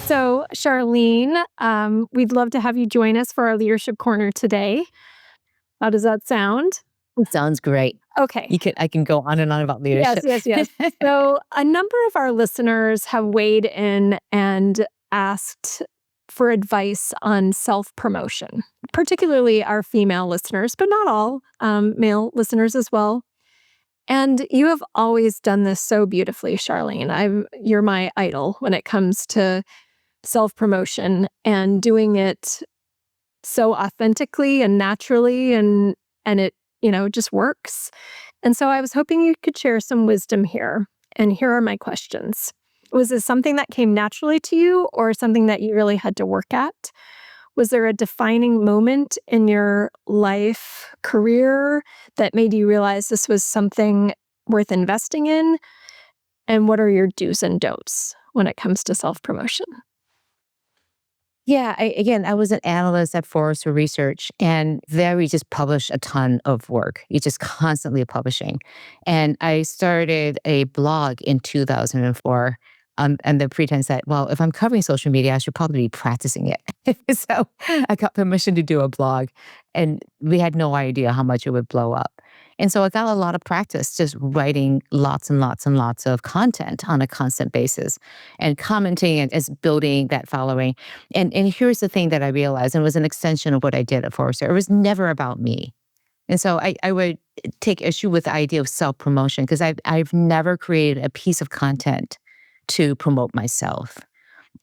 So, Charlene, we'd love to have you join us for our Leadership Corner today. How does that sound? Sounds great. Okay. I can go on and on about leadership. Yes. So, a number of our listeners have weighed in and asked for advice on self-promotion, particularly our female listeners, but not all, male listeners as well. And you have always done this so beautifully, Charlene. You're my idol when it comes to self-promotion and doing it so authentically and naturally, and it, just works. And so I was hoping you could share some wisdom here. And here are my questions. Was this something that came naturally to you or something that you really had to work at? Was there a defining moment in your life, career, that made you realize this was something worth investing in? And what are your do's and don'ts when it comes to self-promotion? Yeah, I was an analyst at Forrester Research, and there we just publish a ton of work. You're just constantly publishing. And I started a blog in 2004 and the pretense that, well, if I'm covering social media, I should probably be practicing it. So I got permission to do a blog, and we had no idea how much it would blow up. And so I got a lot of practice just writing lots and lots and lots of content on a constant basis and commenting and just building that following. And here's the thing that I realized, and it was an extension of what I did at Forrester. It was never about me. And so I would take issue with the idea of self-promotion because I've never created a piece of content to promote myself.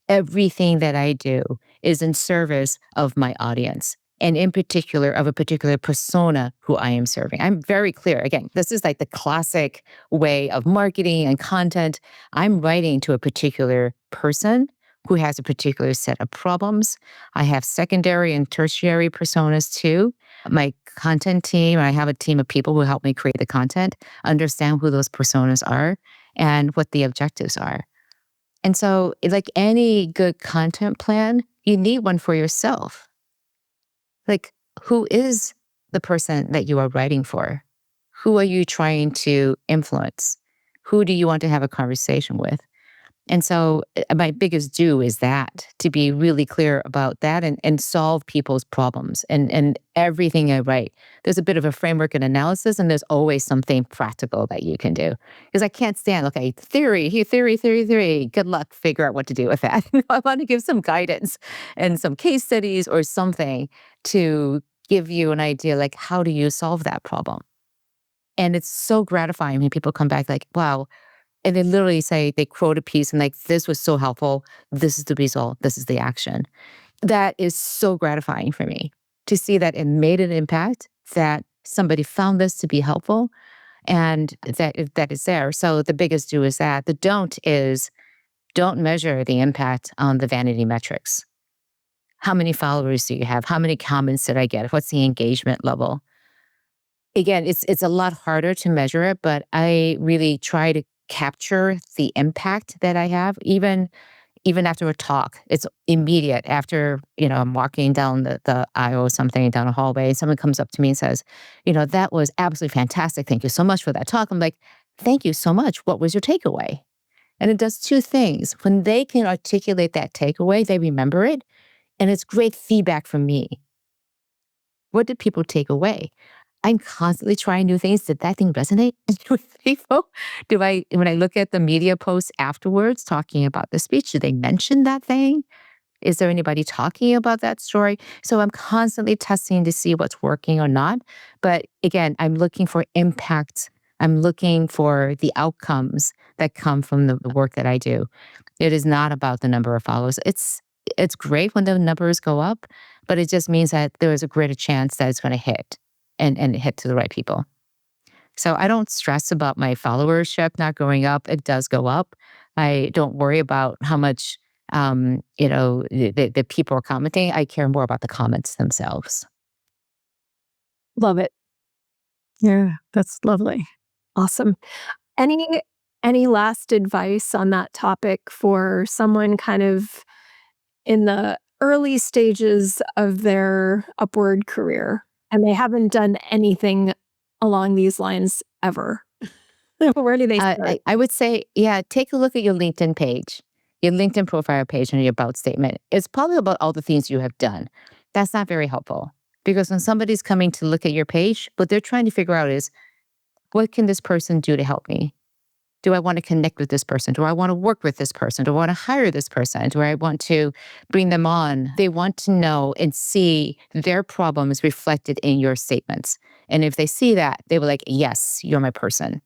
Everything that I do is in service of my audience, and in particular of a particular persona who I am serving. I'm very clear. Again, this is like the classic way of marketing and content. I'm writing to a particular person who has a particular set of problems. I have secondary and tertiary personas too. My content team, I have a team of people who help me create the content, understand who those personas are and what the objectives are. And so, like any good content plan, you need one for yourself. Like, who is the person that you are writing for? Who are you trying to influence? Who do you want to have a conversation with? And so my biggest do is that, to be really clear about that and solve people's problems. And everything I write, there's a bit of a framework and analysis, and there's always something practical that you can do. Because I can't stand, okay, theory. Good luck, figure out what to do with that. I want to give some guidance and some case studies or something to give you an idea, like, how do you solve that problem? And it's so gratifying when people come back like, wow. And they literally say, they quote a piece and like, this was so helpful. This is the result. This is the action. That is so gratifying for me to see that it made an impact, that somebody found this to be helpful, and that is there. So the biggest do is that. The don't is, don't measure the impact on the vanity metrics. How many followers do you have? How many comments did I get? What's the engagement level? Again, it's a lot harder to measure it, but I really try to capture the impact that I have, even after a talk. It's immediate. After, I'm walking down the aisle or something, down a hallway, and someone comes up to me and says, that was absolutely fantastic. Thank you so much for that talk. I'm like, thank you so much. What was your takeaway? And it does two things. When they can articulate that takeaway, they remember it, and it's great feedback from me. What did people take away? I'm constantly trying new things. Did that thing resonate with people? When I look at the media posts afterwards talking about the speech, do they mention that thing? Is there anybody talking about that story? So I'm constantly testing to see what's working or not. But again, I'm looking for impact. I'm looking for the outcomes that come from the work that I do. It is not about the number of followers. It's great when the numbers go up, but it just means that there is a greater chance that it's going to hit. And hit to the right people. So I don't stress about my followership not going up. It does go up. I don't worry about how much, the people are commenting. I care more about the comments themselves. Love it. Yeah, that's lovely. Awesome. Any last advice on that topic for someone kind of in the early stages of their upward career, and they haven't done anything along these lines ever? Where do they start? I would say, yeah, take a look at your LinkedIn page. Your LinkedIn profile page and your about statement is probably about all the things you have done. That's not very helpful because when somebody's coming to look at your page, what they're trying to figure out is, what can this person do to help me? Do I want to connect with this person? Do I want to work with this person? Do I want to hire this person? Do I want to bring them on? They want to know and see their problems reflected in your statements. And if they see that, they will like, yes, you're my person.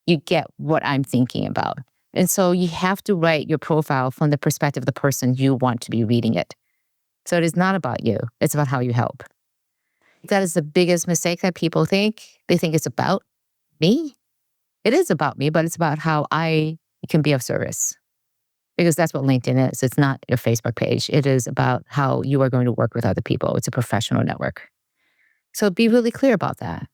You get what I'm thinking about. And so you have to write your profile from the perspective of the person you want to be reading it. So it is not about you. It's about how you help. That is the biggest mistake that people think. They think it's about me. It is about me, but it's about how I can be of service. Because that's what LinkedIn is. It's not your Facebook page. It is about how you are going to work with other people. It's a professional network. So be really clear about that.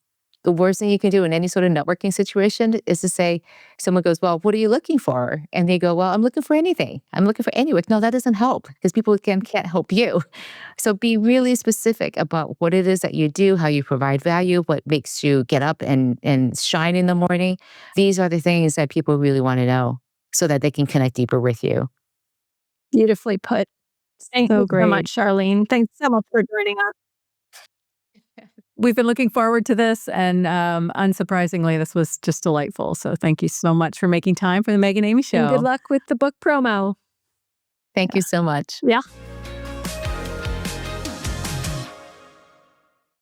The worst thing you can do in any sort of networking situation is to say, someone goes, well, what are you looking for? And they go, well, I'm looking for anything. I'm looking for any work. No, that doesn't help because people can't help you. So be really specific about what it is that you do, how you provide value, what makes you get up and shine in the morning. These are the things that people really want to know so that they can connect deeper with you. Beautifully put. Thank So you so much, great. Charlene. Thanks so much for joining us. We've been looking forward to this, and unsurprisingly, this was just delightful. So thank you so much for making time for the Meg and Amy Show. And good luck with the book promo. Thank you so much. Yeah.